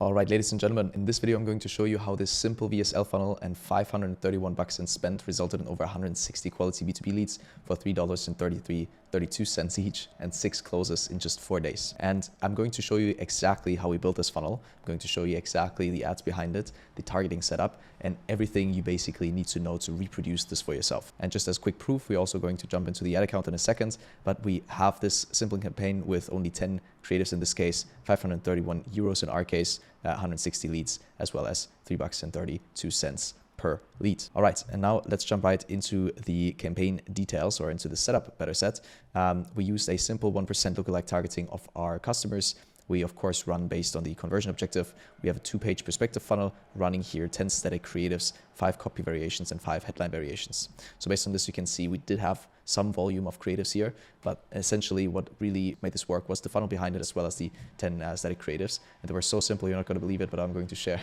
All right, ladies and gentlemen, in this video, I'm going to show you how this simple VSL funnel and $531 in spend resulted in over 160 quality B2B leads for $3.32 each and 6 closes in just 4 days. And I'm going to show you exactly how we built this funnel. I'm going to show you exactly the ads behind it, the targeting setup, and everything you basically need to know to reproduce this for yourself. And just as quick proof, we're also going to jump into the ad account in a second, but we have this simple campaign with only 10 creatives in this case, 531 euros in our case, 160 leads, as well as $3.32 per lead. All right, and now let's jump right into the campaign details, or into the setup, better said. We used a simple 1% lookalike targeting of our customers. We, of course, run based on the conversion objective. We have a 2-page perspective funnel running here, 10 static creatives, 5 copy variations, and 5 headline variations. So based on this, you can see we did have some volume of creatives here, but essentially what really made this work was the funnel behind it, as well as the 10 static creatives. And they were so simple, you're not going to believe it, but I'm going to share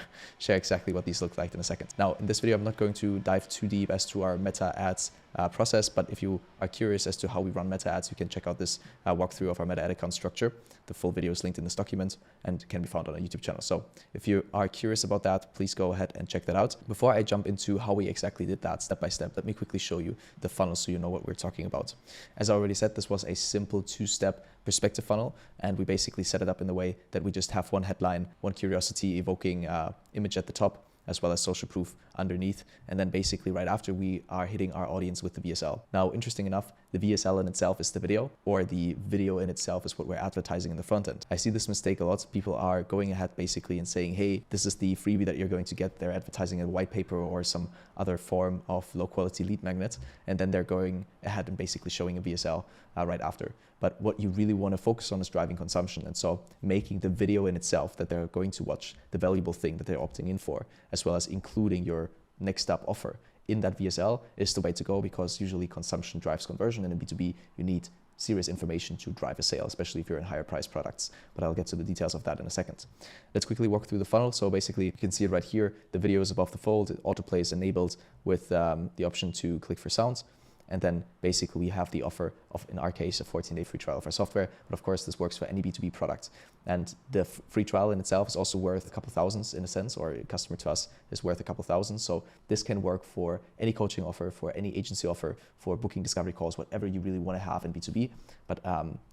exactly what these look like in a second. Now, in this video, I'm not going to dive too deep as to our meta ads process, but if you are curious as to how we run meta ads, you can check out this walkthrough of our meta ad account structure. The full video is linked in this document and can be found on our YouTube channel. So if you are curious about that, please go ahead and check that out. Before I jump into how we exactly did that step by step, let me quickly show you the funnel so you know what we're talking about. As I already said, this was a simple 2-step perspective funnel, and we basically set it up in the way that we just have one headline, one curiosity evoking image at the top, as well as social proof underneath. And then basically right after, we are hitting our audience with the VSL. Now, interesting enough, the VSL in itself is the video, or the video in itself is what we're advertising in the front end. I see this mistake a lot. People are going ahead basically and saying, hey, this is the freebie that you're going to get. They're advertising a white paper or some other form of low quality lead magnet. And then they're going ahead and basically showing a VSL right after. But what you really want to focus on is driving consumption. And so making the video in itself that they're going to watch the valuable thing that they're opting in for, as well as including your next up offer in that VSL, is the way to go, because usually consumption drives conversion. And in B2B, you need serious information to drive a sale, especially if you're in higher price products. But I'll get to the details of that in a second. Let's quickly walk through the funnel. So basically, you can see it right here. The video is above the fold. Autoplay is enabled with the option to click for sounds. And then basically we have the offer of, in our case, a 14-day free trial of our software. But of course, this works for any B2B product. And the free trial in itself is also worth a couple thousands in a sense, or a customer to us is worth a couple thousands. So this can work for any coaching offer, for any agency offer, for booking discovery calls, whatever you really want to have in B2B. But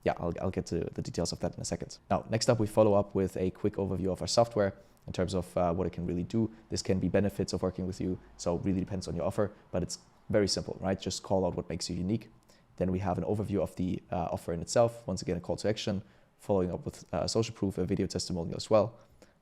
yeah, I'll get to the details of that in a second. Now, next up, we follow up with a quick overview of our software in terms of what it can really do. This can be benefits of working with you. So it really depends on your offer, but it's very simple, right? Just call out what makes you unique. Then we have an overview of the offer in itself. Once again, a call to action, following up with social proof, a video testimonial as well.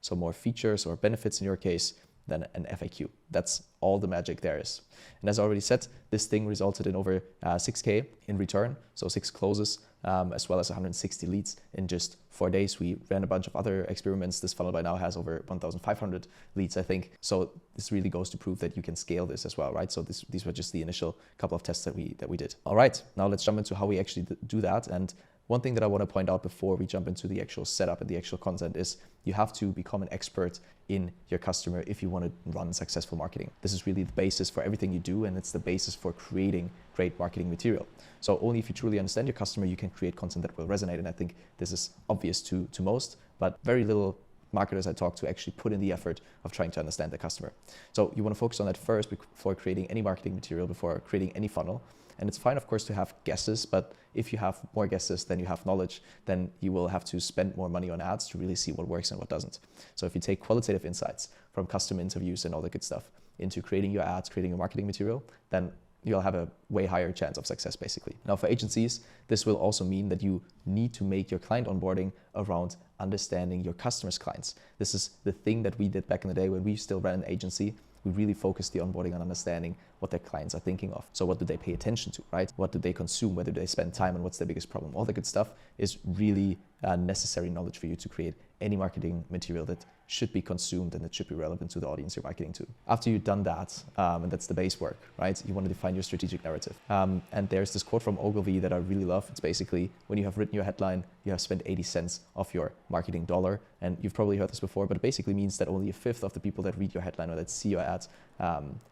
So more features or benefits in your case, then an FAQ. That's all the magic there is. And as I already said, this thing resulted in over 6K in return. So 6 closes, as well as 160 leads in just 4 days. We ran a bunch of other experiments. This funnel by now has over 1,500 leads, I think. So this really goes to prove that you can scale this as well, right? So these were just the initial couple of tests that we did. All right, now let's jump into how we actually do that. And one thing that I want to point out before we jump into the actual setup and the actual content is you have to become an expert in your customer if you want to run successful marketing. This is really the basis for everything you do, and it's the basis for creating great marketing material. So only if you truly understand your customer, you can create content that will resonate. And I think this is obvious to most, but very little marketers I talk to actually put in the effort of trying to understand the customer. So you want to focus on that first before creating any marketing material, before creating any funnel. And it's fine, of course, to have guesses, but if you have more guesses than you have knowledge, then you will have to spend more money on ads to really see what works and what doesn't. So if you take qualitative insights from customer interviews and all the good stuff into creating your ads, creating your marketing material, then you'll have a way higher chance of success, basically. Now, for agencies, this will also mean that you need to make your client onboarding around understanding your customers' clients. This is the thing that we did back in the day when we still ran an agency. We really focused the onboarding on understanding what their clients are thinking of. So what do they pay attention to, right? What do they consume? Where do they spend time? And what's their biggest problem? All the good stuff is really necessary knowledge for you to create any marketing material that should be consumed and that should be relevant to the audience you're marketing to. After you've done that, and that's the base work, right? You want to define your strategic narrative. And there's this quote from Ogilvy that I really love. It's basically, when you have written your headline, you have spent 80 cents of your marketing dollar. And you've probably heard this before, but it basically means that only a fifth of the people that read your headline or that see your ads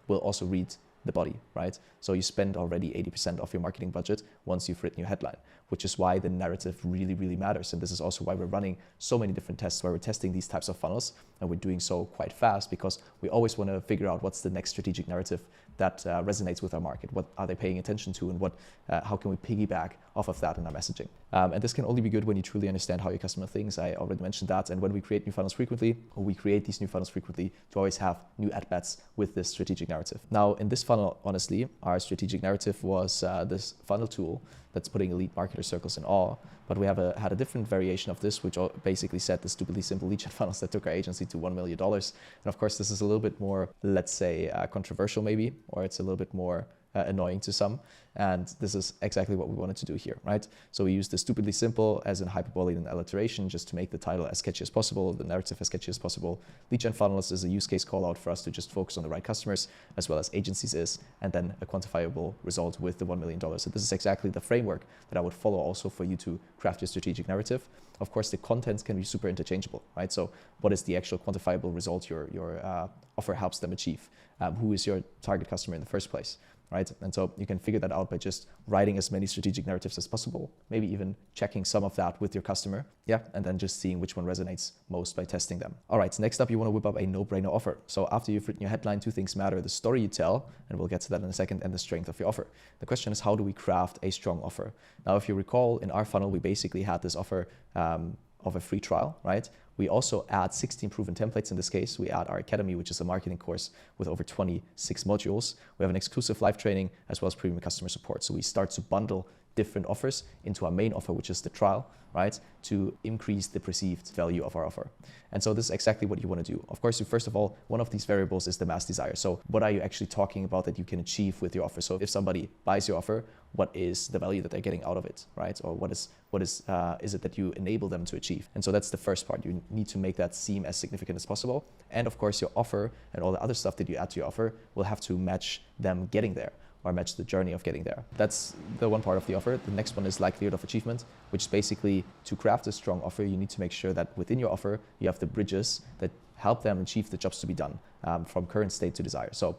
will also read the body, right? So you spend already 80% of your marketing budget once you've written your headline. which is why the narrative really, really matters. And this is also why we're running so many different tests where we're testing these types of funnels, and we're doing so quite fast because we always want to figure out what's the next strategic narrative that resonates with our market. What are they paying attention to, and how can we piggyback off of that in our messaging? And this can only be good when you truly understand how your customer thinks. I already mentioned that. And when we create new funnels frequently, or we create these new funnels frequently to always have new ad bets with this strategic narrative. Now, in this funnel, honestly, our strategic narrative was this funnel tool that's putting elite marketer circles in awe. But we had a different variation of this, which basically said the stupidly simple lead gen funnels that took our agency to $1 million. And of course, this is a little bit more, let's say, controversial maybe, or it's a little bit more annoying to some. And this is exactly what we wanted to do here, right? So we used the stupidly simple as in hyperbole and alliteration just to make the title as catchy as possible, the narrative as catchy as possible. Lead gen funnels is a use case call out for us to just focus on the right customers as well as agencies is, and then a quantifiable result with the $1 million. So this is exactly the framework that I would follow also for you to craft your strategic narrative. Of course, the contents can be super interchangeable, right? So what is the actual quantifiable result your offer helps them achieve? Who is your target customer in the first place? Right? And so you can figure that out by just writing as many strategic narratives as possible, maybe even checking some of that with your customer. Yeah. And then just seeing which one resonates most by testing them. All right. So next up, you want to whip up a no-brainer offer. So after you've written your headline, two things matter: the story you tell, and we'll get to that in a second, and the strength of your offer. The question is, how do we craft a strong offer? Now, if you recall, in our funnel, we basically had this offer of a free trial, right? We also add 16 proven templates in this case. We add our academy, which is a marketing course with over 26 modules. We have an exclusive live training as well as premium customer support. So we start to bundle different offers into our main offer, which is the trial, right? To increase the perceived value of our offer. And so this is exactly what you want to do. Of course, first of all, one of these variables is the mass desire. So what are you actually talking about that you can achieve with your offer? So if somebody buys your offer, what is the value that they're getting out of it, right? Or what is it that you enable them to achieve? And so that's the first part. You need to make that seem as significant as possible. And of course, your offer and all the other stuff that you add to your offer will have to match them getting there, or match the journey of getting there. That's the one part of the offer. The next one is likelihood of achievement, which is basically to craft a strong offer, you need to make sure that within your offer, you have the bridges that help them achieve the jobs to be done from current state to desire. So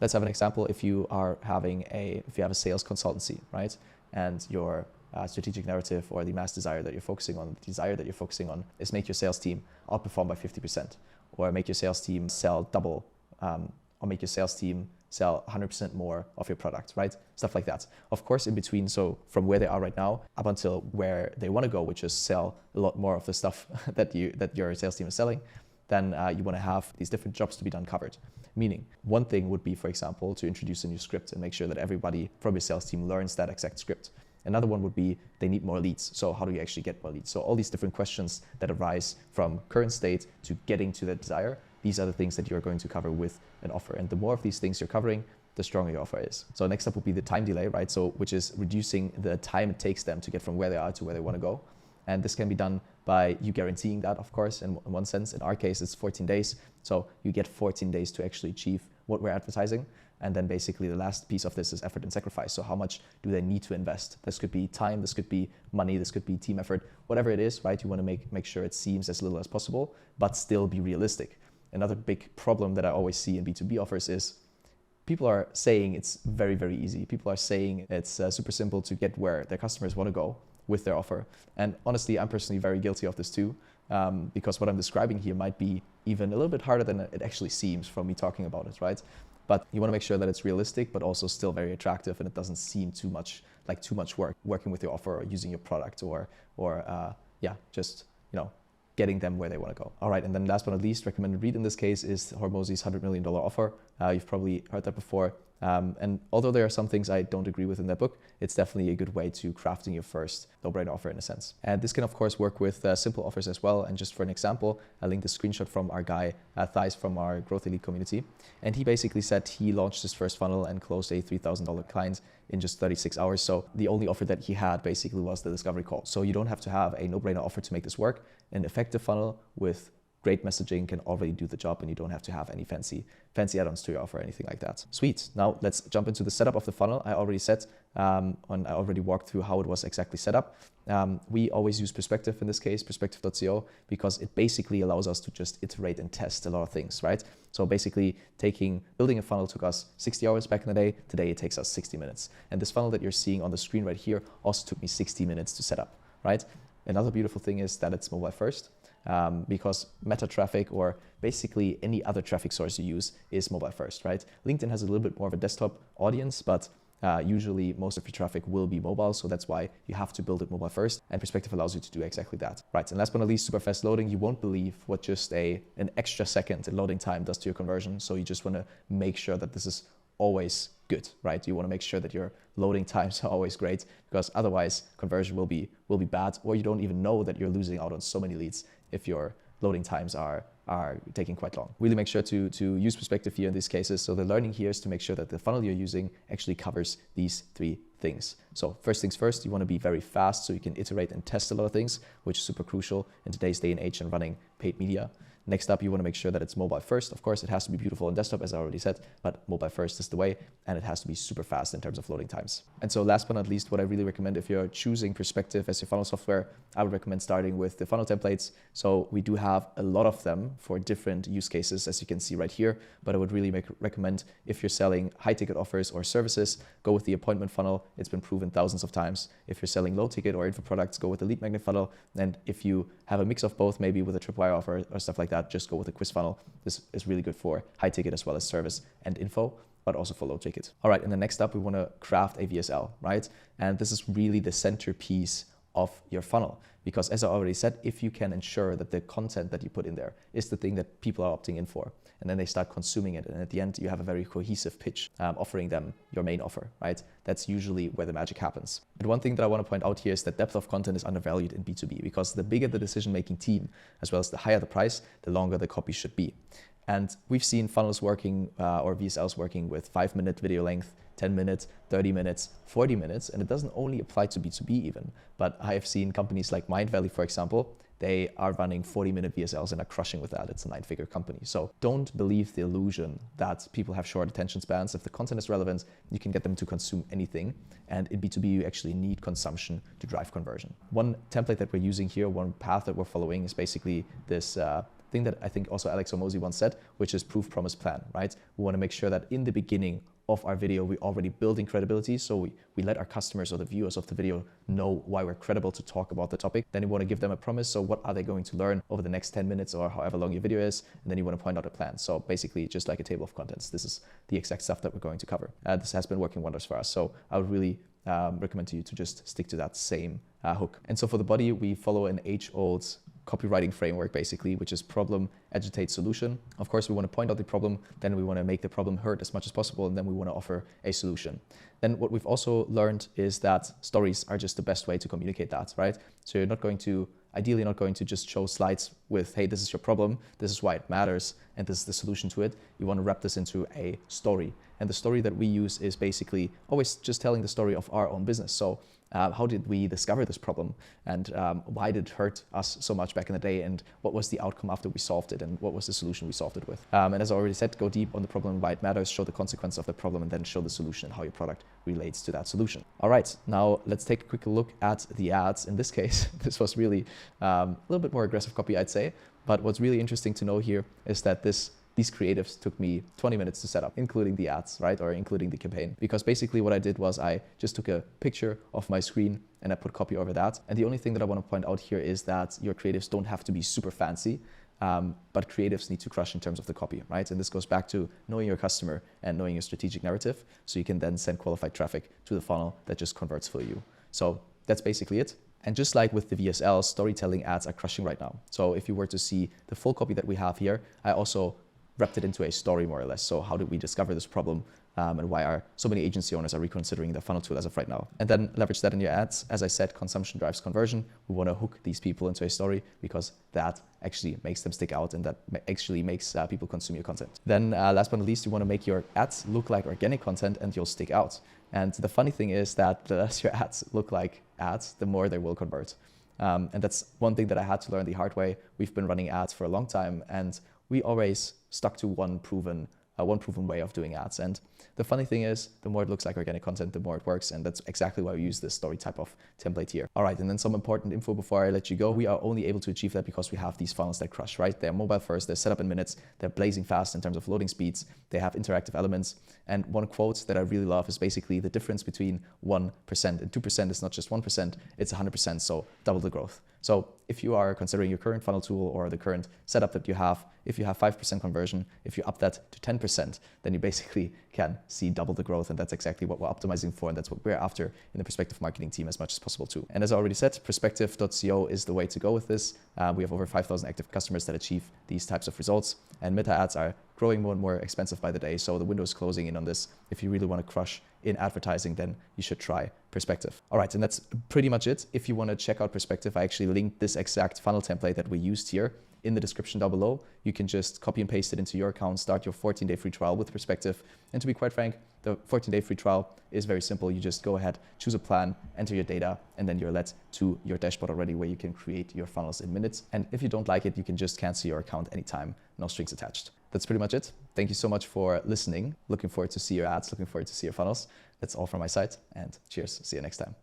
let's have an example. If you have a sales consultancy, right? And your strategic narrative or the mass desire that you're focusing on, the desire that you're focusing on is make your sales team outperform by 50%, or make your sales team sell double, or make your sales team sell 100% more of your product, right? Stuff like that. Of course, in between, so from where they are right now up until where they want to go, which is sell a lot more of the stuff that your sales team is selling, then you want to have these different jobs to be done covered. Meaning, one thing would be, for example, to introduce a new script and make sure that everybody from your sales team learns that exact script. Another one would be they need more leads. So how do you actually get more leads? So all these different questions that arise from current state to getting to that desire, these are the things that you're going to cover with an offer. And the more of these things you're covering, the stronger your offer is. So next up would be the time delay, right? So which is reducing the time it takes them to get from where they are to where they want to go. And this can be done by you guaranteeing that, of course, in one sense. In our case, it's 14 days. So you get 14 days to actually achieve what we're advertising. And then basically the last piece of this is effort and sacrifice. So how much do they need to invest? This could be time, this could be money, this could be team effort, whatever it is, right? You want to make sure it seems as little as possible, but still be realistic. Another big problem that I always see in B2B offers is people are saying it's very, very easy. People are saying it's super simple to get where their customers want to go with their offer. And honestly, I'm personally very guilty of this too, because what I'm describing here might be even a little bit harder than it actually seems from me talking about it, right? But you want to make sure that it's realistic, but also still very attractive, and it doesn't seem too much work working with your offer or using your product or just getting them where they want to go. All right, and then last but not least, recommended read in this case is Hormozi's $100 million offer. You've probably heard that before. And although there are some things I don't agree with in that book, it's definitely a good way to crafting your first no-brainer offer in a sense. And this can of course work with simple offers as well. And just for an example, I linked a screenshot from our guy, Thais from our Growth Elite community. And he basically said he launched his first funnel and closed a $3,000 client in just 36 hours. So the only offer that he had basically was the discovery call. So you don't have to have a no-brainer offer to make this work. An effective funnel with great messaging can already do the job, and you don't have to have any fancy add-ons to your offer or anything like that. Sweet. Now let's jump into the setup of the funnel. I already said, I already walked through how it was exactly set up. We always use Perspective in this case, Perspective.co, because it basically allows us to just iterate and test a lot of things, right? So basically building a funnel took us 60 hours back in the day. Today it takes us 60 minutes. And this funnel that you're seeing on the screen right here also took me 60 minutes to set up, right? Another beautiful thing is that it's mobile first. Because meta traffic or basically any other traffic source you use is mobile first, right? LinkedIn has a little bit more of a desktop audience, but usually most of your traffic will be mobile. So that's why you have to build it mobile first, and Perspective allows you to do exactly that. Right, and last but not least, super fast loading. You won't believe what just an extra second in loading time does to your conversion. So you just want to make sure that this is always good, right? You want to make sure that your loading times are always great, because otherwise conversion will be bad, or you don't even know that you're losing out on so many leads if your loading times are taking quite long. Really make sure to use Perspective here in these cases. So the learning here is to make sure that the funnel you're using actually covers these 3 things. So first things first, you want to be very fast so you can iterate and test a lot of things, which is super crucial in today's day and age and running paid media. Next up, you want to make sure that it's mobile first. Of course, it has to be beautiful on desktop, as I already said, but mobile first is the way, and it has to be super fast in terms of loading times. And so last but not least, what I really recommend if you're choosing Perspective as your funnel software, I would recommend starting with the funnel templates. So we do have a lot of them for different use cases, as you can see right here, but I would really recommend if you're selling high ticket offers or services, go with the appointment funnel. It's been proven thousands of times. If you're selling low ticket or info products, go with the lead magnet funnel. And if you have a mix of both, maybe with a tripwire offer or stuff like that, just go with a quiz funnel. This is really good for high ticket as well as service and info, but also for low ticket. All right, and then next up, we want to craft a VSL, right? And this is really the centerpiece of your funnel, because as I already said, if you can ensure that the content that you put in there is the thing that people are opting in for, and then they start consuming it, and at the end you have a very cohesive pitch offering them your main offer, right? That's usually where the magic happens. And one thing that I want to point out here is that depth of content is undervalued in B2B, because the bigger the decision-making team, as well as the higher the price, the longer the copy should be. And we've seen funnels working or VSLs working with 5-minute video length, 10 minutes, 30 minutes, 40 minutes. And it doesn't only apply to B2B even, but I have seen companies like Mindvalley, for example, they are running 40-minute VSLs and are crushing with that. It's a 9-figure company. So don't believe the illusion that people have short attention spans. If the content is relevant, you can get them to consume anything. And in B2B, you actually need consumption to drive conversion. One template that we're using here, one path that we're following is basically this thing that I think also Alex Hormozi once said, which is proof, promise, plan, right? We want to make sure that in the beginning of our video, we're already building credibility. So we let our customers or the viewers of the video know why we're credible to talk about the topic. Then you want to give them a promise. So what are they going to learn over the next 10 minutes or however long your video is? And then you want to point out a plan. So basically just like a table of contents, this is the exact stuff that we're going to cover. This has been working wonders for us. So I would really recommend to you to just stick to that same hook. And so for the body, we follow an age-old copywriting framework, basically, which is problem, agitate, solution. Of course, we want to point out the problem, then we want to make the problem heard as much as possible, and then we want to offer a solution. Then what we've also learned is that stories are just the best way to communicate that, right? So you're ideally not going to just show slides with, hey, this is your problem, this is why it matters, and this is the solution to it. You want to wrap this into a story. And the story that we use is basically always just telling the story of our own business. So how did we discover this problem, and why did it hurt us so much back in the day, and what was the outcome after we solved it, and what was the solution we solved it with. And as I already said, go deep on the problem and why it matters, show the consequence of the problem, and then show the solution and how your product relates to that solution. All right, now let's take a quick look at the ads. In this case, this was really a little bit more aggressive copy, I'd say, but what's really interesting to know here is that these creatives took me 20 minutes to set up, including the ads, right? Or including the campaign. Because basically what I did was I just took a picture of my screen and I put copy over that. And the only thing that I want to point out here is that your creatives don't have to be super fancy, but creatives need to crush in terms of the copy, right? And this goes back to knowing your customer and knowing your strategic narrative, so you can then send qualified traffic to the funnel that just converts for you. So that's basically it. And just like with the VSL, storytelling ads are crushing right now. So if you were to see the full copy that we have here, I also wrapped it into a story more or less. So how did we discover this problem, and why are so many agency owners are reconsidering the funnel tool as of right now? And then leverage that in your ads. As I said, consumption drives conversion. We want to hook these people into a story because that actually makes them stick out, and that actually makes people consume your content. Then last but not least, you want to make your ads look like organic content and you'll stick out. And the funny thing is that the less your ads look like ads, the more they will convert. And that's one thing that I had to learn the hard way. We've been running ads for a long time, and we always stuck to one proven way of doing ads. And the funny thing is, the more it looks like organic content, the more it works. And that's exactly why we use this story type of template here. All right, and then some important info before I let you go. We are only able to achieve that because we have these funnels that crush, right? They're mobile first, they're set up in minutes, they're blazing fast in terms of loading speeds, they have interactive elements. And one quote that I really love is basically the difference between 1% and 2% is not just 1%, it's 100%, so double the growth. So if you are considering your current funnel tool or the current setup that you have, if you have 5% conversion, if you up that to 10%, then you basically can see double the growth. And that's exactly what we're optimizing for. And that's what we're after in the Perspective marketing team as much as possible too. And as I already said, Perspective.co is the way to go with this. We have over 5,000 active customers that achieve these types of results. And meta ads are growing more and more expensive by the day. So the window is closing in on this. If you really want to crush in advertising, then you should try Perspective. All right, and that's pretty much it. If you want to check out Perspective, I actually linked this exact funnel template that we used here in the description down below. You can just copy and paste it into your account, start your 14-day free trial with Perspective. And to be quite frank, the 14-day free trial is very simple. You just go ahead, choose a plan, enter your data, and then you're led to your dashboard already where you can create your funnels in minutes. And if you don't like it, you can just cancel your account anytime, no strings attached. That's pretty much it. Thank you so much for listening. Looking forward to see your ads, looking forward to see your funnels. That's all from my side, and cheers. See you next time.